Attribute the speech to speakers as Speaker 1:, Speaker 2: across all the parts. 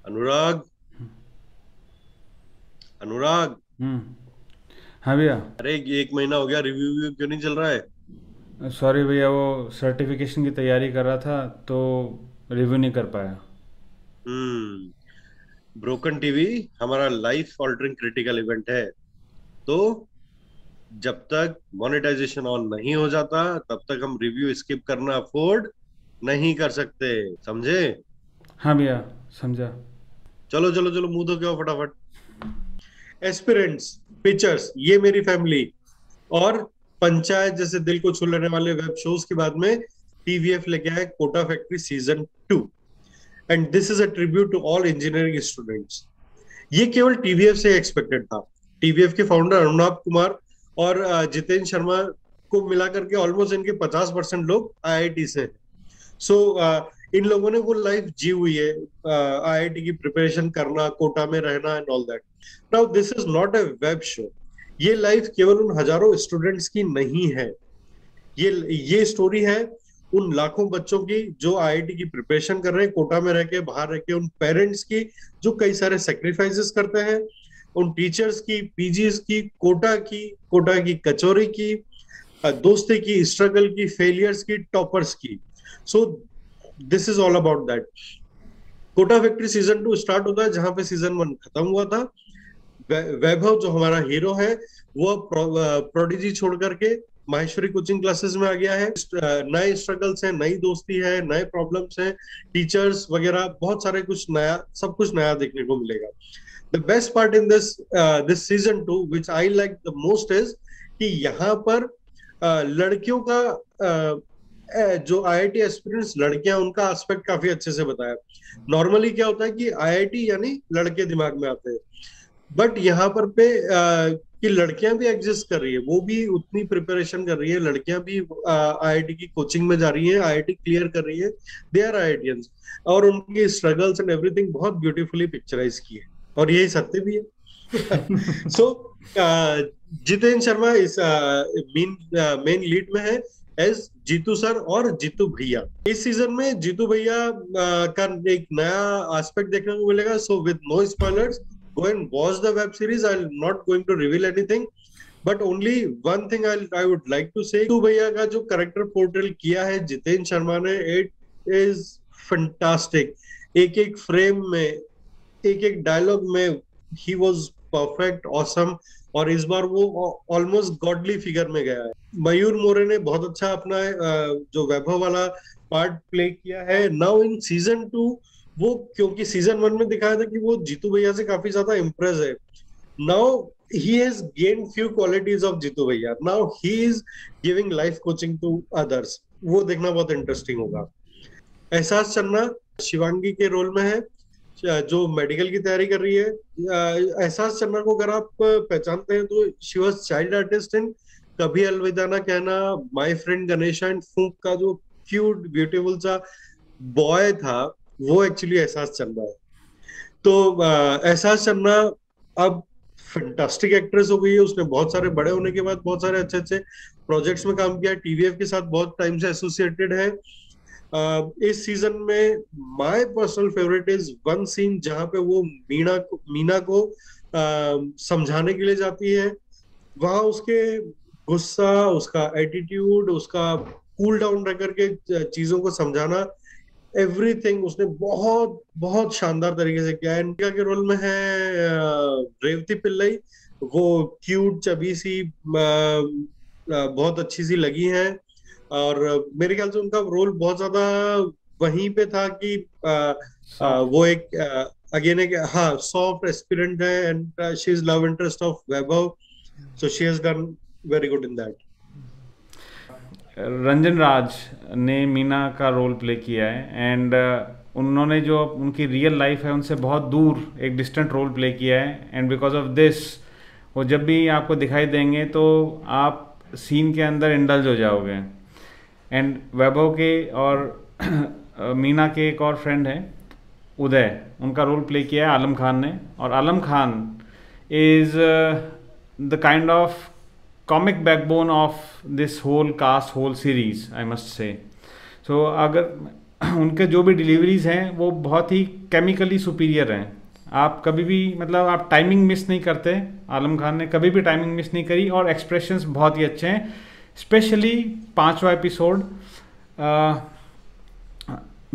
Speaker 1: अनुराग। अनुराग।
Speaker 2: हम्म। हाँ भैया।
Speaker 1: अरे ये 1 महीना हो गया, रिव्यू क्यों नहीं चल रहा है?
Speaker 2: सॉरी भैया, वो सर्टिफिकेशन की तैयारी कर रहा था तो रिव्यू नहीं कर पाया।
Speaker 1: हम्म। ब्रोकन टीवी हमारा लाइफ ऑल्टरिंग क्रिटिकल इवेंट है। तो जब तक मोनेटाइजेशन ऑन नहीं हो जाता तब तक हम रिव्यू स्किप करना अफोर्ड नहीं कर सकते, समझे?
Speaker 2: हाँ भैया, समझा।
Speaker 1: चलो चलो चलो, मुंह धो के आओ फटाफट। एस्पिरेंट्स, पिक्चर्स, ये मेरी फैमिली और पंचायत जैसे दिल को छू लेने वाले वेब शोज के बाद में टीवीएफ लेके आए Kota factory season 2। And this is a tribute to all engineering students. ये केवल टीवीएफ से एक्सपेक्टेड था। टीवीएफ के फाउंडर अनुराग कुमार और जितेंद्र शर्मा को मिला करके ऑलमोस्ट इनके 50% लोग आईआईटी से हैं। सो इन लोगों ने वो लाइफ जी हुई है, आईआईटी की प्रिपरेशन करना, कोटा में रहना and all that. Now this is not a web show. ये लाइफ केवल उन हजारों स्टूडेंट्स की नहीं है। ये स्टोरी है उन लाखों बच्चों की जो आईआईटी की प्रिपरेशन कर रहे हैं, कोटा में रह के, बाहर रह के, उन पेरेंट्स की जो कई सारे सेक्रीफाइसेस करते हैं, उन टीचर्स की, पीजीज की, कोटा की कचौरी की, दोस्ती की, स्ट्रगल की, फेलियर्स की, टॉपर्स की। So this is all about that. Kota factory season 2 start होता है जहां पे सीजन 1 खत्म हुआ था। वैभव जो हमारा हीरो है वो प्रोडिजी छोड़ करके माहेश्वरी कोचिंग क्लासेस में आ गया है। नए स्ट्रगल्स हैं, नई दोस्ती है, नए प्रॉब्लम्स हैं, टीचर्स वगैरह, बहुत सारे कुछ नया, सब कुछ नया देखने को मिलेगा। The best part in this season 2 which I like the most is कि यहाँ पर लड़कियों का जो आईआईटी एस्पिरेंट्स लड़कियां, उनका एस्पेक्ट काफी अच्छे से बताया। नॉर्मली क्या होता है कि आईआईटी यानी लड़के दिमाग में आते हैं, बट यहाँ पर कि लड़कियां भी एग्जिस्ट कर रही है, वो भी उतनी प्रिपरेशन कर रही है, लड़कियां भी आईआईटी की कोचिंग में जा रही है, आईआईटी क्लियर कर रही है, दे आर आईआईटियंस। और उनकी स्ट्रगल्स एंड एवरीथिंग बहुत ब्यूटीफुली पिक्चराइज की है, और यही सत्य भी है। सो जितेंद्र शर्मा इस मेन मेन लीड में है एज जीतू सर और जीतू भैया। इस सीजन में जीतू भैया का एक नया एस्पेक्ट देखने को मिलेगा। So with no spoilers, go and watch the web series. I'm not going to reveal anything, but only one thing I would like to say, तू भैया का जो करेक्टर पोर्ट्रेल किया है जितेंद्र शर्मा ने, इट इज फंटास्टिक। एक एक फ्रेम में, एक एक डायलॉग में ही वॉज परफेक्ट, ऑसम। और इस बार वो ऑलमोस्ट गॉडली फिगर में गया है। मयूर मोरे ने बहुत अच्छा अपना जो वैभव वाला पार्ट प्ले किया है। नाउ इन सीजन 2 वो, क्योंकि सीजन 1 में दिखाया था कि वो जीतू भैया से काफी ज्यादा इम्प्रेस है। Now he has gained few qualities of Jeetu Bhaiya. Now he is giving life coaching to others. वो देखना बहुत इंटरेस्टिंग होगा। एहसास चन्ना शिवांगी के रोल में है, जो मेडिकल की तैयारी कर रही है। एहसास चन्ना को अगर आप पहचानते हैं तो she was child artist in कभी अलविदा ना कहना, माय फ्रेंड गणेशा एंड फूंक का जो क्यूट ब्यूटीफुल सा बॉय था, वो एक्चुअली एहसास चन्ना है। तो एहसास चन्ना अब फैंटास्टिक एक्ट्रेस हो गई है। उसने बहुत सारे, बड़े होने के बाद बहुत सारे अच्छे अच्छे प्रोजेक्ट्स में काम किया। टीवीएफ के साथ बहुत टाइम से एसोसिएटेड है। इस सीजन में my personal favourite is one scene जहां पे वो मीना को समझाने के लिए जाती है। वहां उसके गुस्सा, उसका एटीट्यूड, उसका कूल डाउन रह करके चीजों को समझाना, एवरीथिंग उसने बहुत बहुत शानदार तरीके से किया है। इनका के रोल में है रेवती पिल्लई। वो क्यूट चबी सी, बहुत अच्छी सी लगी है। और मेरे ख्याल से उनका रोल बहुत ज्यादा वहीं पे था कि वो
Speaker 2: सॉफ्ट।
Speaker 1: एक अगेन एक, हाँ, सॉफ्ट एस्पिरेंट है and she is love interest of Vaibhav. So she has done very good in that.
Speaker 2: Ranjan Raj ने मीना का रोल प्ले किया है, एंड उन्होंने जो उनकी रियल लाइफ है उनसे बहुत दूर एक डिस्टेंट रोल प्ले किया है, एंड बिकॉज ऑफ दिस वो जब भी आपको दिखाई देंगे तो आप सीन के अंदर इंडल्ज हो जाओगे। एंड वैभव के और मीना के एक और फ्रेंड है उदय, उनका रोल प्ले किया है आलम खान ने। और Alam Khan is the kind of comic backbone of this whole cast, whole series, I must say. So अगर उनके जो भी डिलीवरीज हैं वो बहुत ही केमिकली सुपीरियर हैं। आप कभी भी मतलब आप टाइमिंग मिस नहीं करते। आलम खान ने कभी भी टाइमिंग मिस नहीं करी और एक्सप्रेशंस बहुत ही अच्छे हैं, स्पेशली 5वां एपिसोड।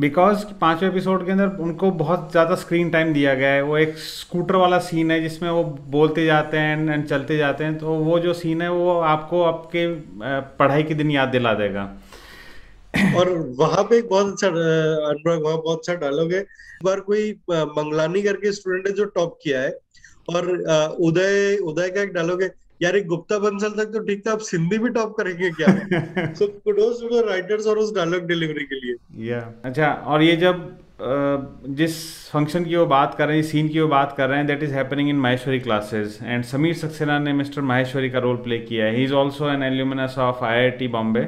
Speaker 2: बिकॉज 5वें एपिसोड के अंदर उनको बहुत ज़्यादा स्क्रीन टाइम दिया गया है। वो एक स्कूटर वाला सीन है जिसमें वो बोलते जाते हैं एंड चलते जाते हैं, तो वो जो सीन है वो आपको आपके पढ़ाई के दिन याद दिला देगा।
Speaker 1: और वहां पे एक बहुत अच्छा अनुराग, वहां बहुत अच्छा डायलॉग है। एक बार कोई मंगलानी करके स्टूडेंट है जो टॉप किया है, और उदय उदय का एक डायलॉग है, यार एक गुप्ता बंसल तक तो ठीक था, आप सिंधी भी टॉप करेंगे क्या? सो कुडोस टू द राइटर्स और उस डायलॉग डिलीवरी के लिए।
Speaker 2: या अच्छा, और ये जब जिस फंक्शन की वो बात कर रहे हैं, सीन की वो बात कर रहे हैं, that is happening in Maheshwari classes and Sameer Saxena ने मिस्टर माहेश्वरी का रोल प्ले किया है। He is also an alumnus of IIT Bombay,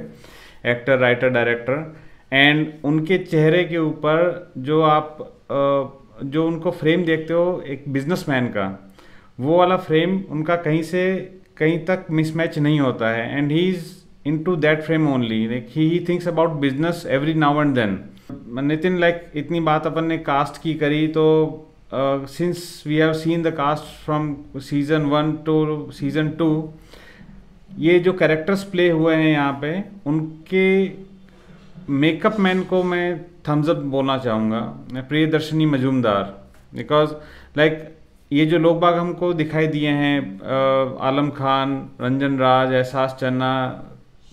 Speaker 2: actor writer director. And उनके चेहरे के ऊपर जो आप जो उनको फ्रेम देखते हो एक बिजनेसमैन का, वो वाला फ्रेम उनका कहीं से कहीं तक मिसमैच नहीं होता है। And he is into that frame only, like he thinks about business every now and then. Nitin, like इतनी बात अपन ने कास्ट की करी, तो since we have seen the cast from season 1 to season 2, ये जो कैरेक्टर्स प्ले हुए हैं यहाँ पे, उनके मेकअप मैन को मैं थम्स अप बोलना चाहूँगा, प्रियदर्शनी मजूमदार। बिकॉज लाइक ये जो लोग बाग हमको दिखाई दिए हैं, आलम खान, रंजन राज, एहसास चन्ना,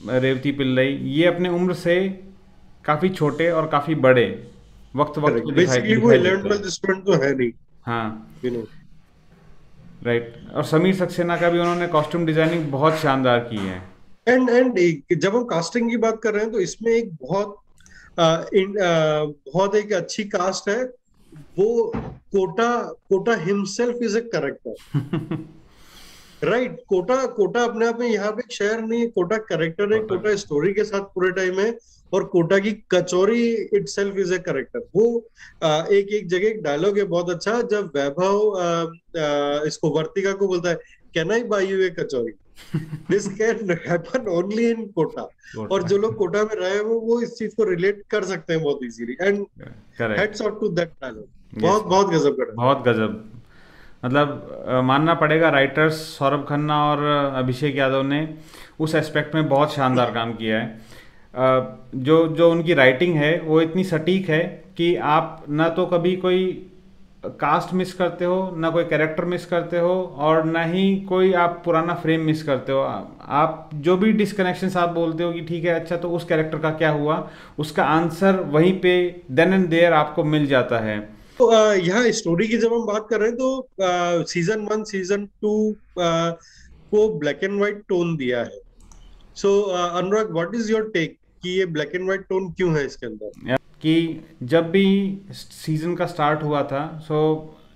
Speaker 2: रेवती पिल्लई, ये अपने उम्र से काफी छोटे और काफी बड़े वक्त वक्त को
Speaker 1: बेसिकली वो 11th स्टूडेंट तो है नहीं।
Speaker 2: हाँ,
Speaker 1: यू नो,
Speaker 2: राइट। और समीर सक्सेना का भी उन्होंने कॉस्ट्यूम डिजाइनिंग बहुत शानदार की है।
Speaker 1: एंड जब हम कास्टिंग की बात कर रहे हैं तो इसमें एक बहुत एक अच्छी कास्ट है। वो Kota himself is a character, right. Kota अपने आप में यहाँ पे एक शहर नहीं है, कोटा करेक्टर है। कोटा स्टोरी के साथ पूरे टाइम है, और कोटा की कचौरी इटसेल्फ इज ए करेक्टर। वो एक एक जगह एक डायलॉग है बहुत अच्छा, जब वैभव इसको वर्तिका को बोलता है, can I buy you a kachori, this can happen only in Kota. और जो लोग कोटा में रहे हैं वो इस चीज को रिलेट कर सकते हैं बहुत easily. And heads off to that dialogue, बहुत गजब का, बहुत गजब।
Speaker 2: मतलब मानना पड़ेगा, राइटर्स सौरभ खन्ना और अभिषेक यादव ने उस एस्पेक्ट में बहुत शानदार काम किया है। जो उनकी राइटिंग है वो इतनी सटीक है कि आप ना तो कभी कोई कास्ट मिस करते हो, ना कोई कैरेक्टर मिस करते हो, और ना ही कोई आप पुराना फ्रेम मिस करते हो। आप जो भी डिस्कनेक्शंस आप बोलते हो कि ठीक है अच्छा तो उस कैरेक्टर का क्या हुआ, उसका आंसर वहीं पे देन एंड देयर आपको मिल जाता है।
Speaker 1: तो यहाँ स्टोरी की जब हम बात कर रहे हैं तो सीजन 1 सीजन 2 को ब्लैक एंड व्हाइट टोन दिया है। सो अनुराग, व्हाट इज योर टेक कि ये ब्लैक एंड व्हाइट टोन क्यों है इसके अंदर?
Speaker 2: कि जब भी सीजन का स्टार्ट हुआ था, so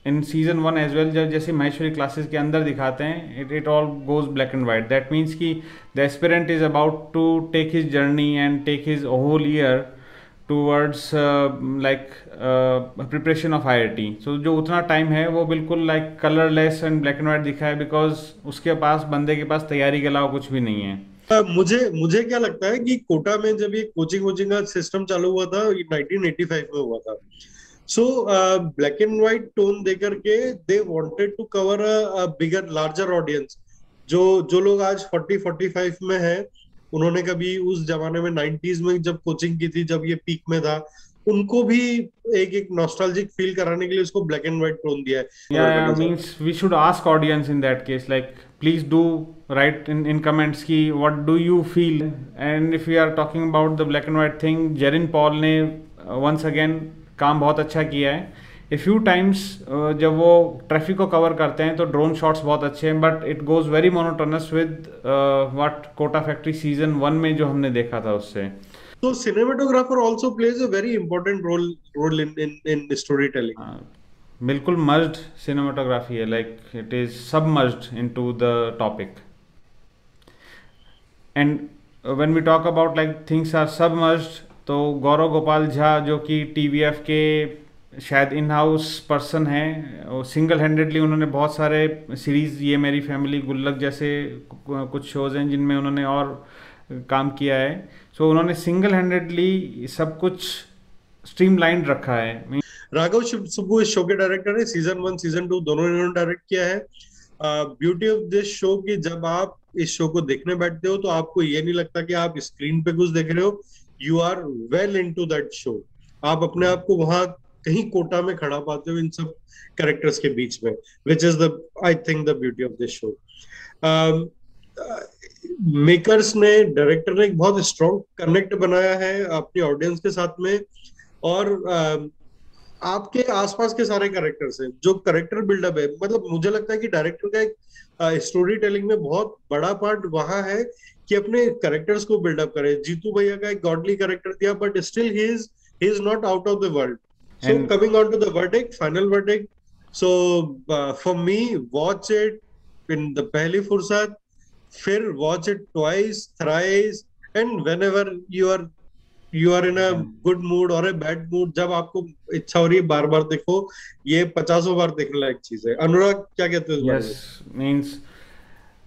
Speaker 2: in season 1 as well, जब जैसे माहेश्वरी क्लासेस के अंदर दिखाते हैं, it all goes black and white. That means कि the aspirant is about to take his journey and take his whole year towards like preparation of IIT। So जो उतना time है वो बिल्कुल like colourless and black and white दिखा है, because उसके पास बंदे के पास तैयारी के अलावा कुछ भी नहीं है।
Speaker 1: मुझे क्या लगता है कि कोटा में जब ये कोचिंग का सिस्टम चालू हुआ था, 1985 में हुआ था। So black and white tone देकर के they wanted to cover a bigger larger audience. जो लोग आज 40-45 में है, उन्होंने कभी उस जमाने में 90s में जब कोचिंग की थी, जब ये पीक में था, उनको भी एक नॉस्टैल्जिक फील कराने के लिए उसको ब्लैक एंड व्हाइट टोन दिया है।
Speaker 2: Yeah, means we should ask audience in that case, like please do write in comments ki what do you feel, and if we are talking about the black and white thing, Jerin Paul ने once again काम बहुत अच्छा किया है। A few times जब वो traffic को cover करते हैं तो ड्रोन शॉट्स बहुत अच्छे हैं, but it goes very monotonous with what Kota factory season 1 में जो हमने देखा था उससे।
Speaker 1: So cinematographer also plays a very important role in storytelling.
Speaker 2: बिल्कुल मर्ज्ड सिनेमाटोग्राफी है, like it is submerged into the topic. And when we talk about like things are submerged, तो गौरव गोपाल झा जो कि TVF के शायद इन हाउस पर्सन हैं, और single handedly उन्होंने बहुत सारे सीरीज़, ये मेरी फैमिली, गुल्लक जैसे कुछ शोज़ हैं जिनमें उन्होंने और काम किया है। सो उन्होंने सिंगल हैंडेडली सब कुछ स्ट्रीमलाइंड रखा है।
Speaker 1: राघव सुब्बू इस शो के डायरेक्टर है, सीजन 1 सीजन 2 दोनों इन्होंने डायरेक्ट किया है। ब्यूटी ऑफ दिस शो की जब आप इस शो को देखने बैठते हो तो आपको ये नहीं लगता कि आप स्क्रीन पे कुछ देख रहे हो, you are well into that show. आप अपने आप को वहां कहीं कोटा में खड़ा पाते हो इन सब कैरेक्टर्स के बीच में, which is the I think the beauty of this show. Makers ने, डायरेक्टर ने एक बहुत स्ट्रॉन्ग कनेक्ट बनाया है अपनी ऑडियंस के साथ में, और आपके आसपास के सारे कैरेक्टर्स हैं, जो कैरेक्टर बिल्डअप है, मतलब मुझे लगता है कि डायरेक्टर का एक स्टोरी टेलिंग में बहुत बड़ा पार्ट वहां है कि अपने कैरेक्टर्स को बिल्डअप करे। जीतू भैया का एक गॉडली कैरेक्टर दिया, but still he is not out of the world. So coming on to the verdict, final verdict, so for me, watch it in the पहली फुर्सत, फिर watch it twice, thrice, and whenever you are in a good mood और a bad mood, जब आपको इच्छा हो रही है बार बार देखो, ये 50 बार देखने लायक चीज है। अनुराग क्या कहते हो इस बारे में?
Speaker 2: Yes, means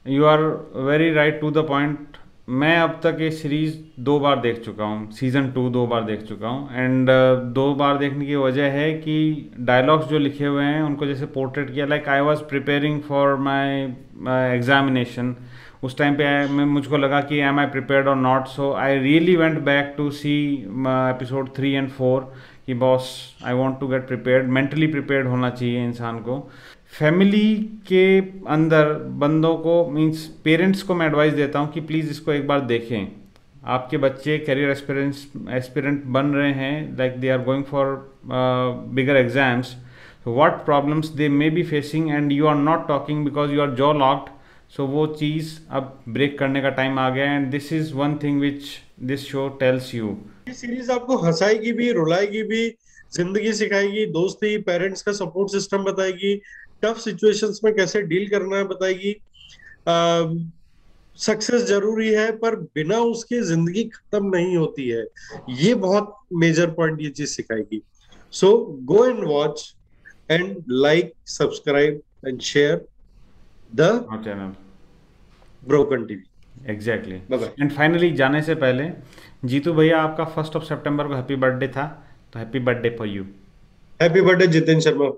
Speaker 2: you are very right to the point. मैं अब तक ये सीरीज 2 बार देख चुका हूँ, सीजन 2 2 बार देख चुका हूँ। एंड 2 बार देखने की वजह है कि डायलॉग्स जो लिखे हुए हैं उनको जैसे पोर्ट्रेट किया, like I was preparing for my examination. उस टाइम पे मैं मुझको लगा कि एम आई प्रिपेयर्ड और not, so I really went back to see episode 3 and 4 कि boss I want to get prepared, mentally prepared होना चाहिए इंसान को। फैमिली के अंदर बंदों को, मीन्स पेरेंट्स को मैं एडवाइस देता हूँ कि प्लीज़ इसको एक बार देखें। आपके बच्चे करियर एस्पिरेंट बन रहे हैं, like they are going for bigger exams, what problems they may be facing and you are not talking because you are jaw locked. So वो चीज़ अब ब्रेक करने का टाइम आ गया, and this is one thing which this show tells you.
Speaker 1: ये series आपको हंसाएगी भी, रुलाएगी भी, जिंदगी सिखाएगी, दोस्ती, पेरेंट्स का सपोर्ट सिस्टम बताएगी, टफ सिचुएशंस में कैसे डील करना है बताएगी। सक्सेस जरूरी है पर बिना उसके जिंदगी खत्म नहीं होती है, ये बहुत मेजर पॉइंट ये चीज सिखाएगी। So go and watch and like, subscribe and share the
Speaker 2: channel
Speaker 1: broken TV.
Speaker 2: Exactly.
Speaker 1: Bye bye.
Speaker 2: And finally जाने से पहले, जीतू भैया आपका 1 सितंबर को हैप्पी बर्थडे था, तो happy birthday for you.
Speaker 1: Happy birthday Jiten Sharma.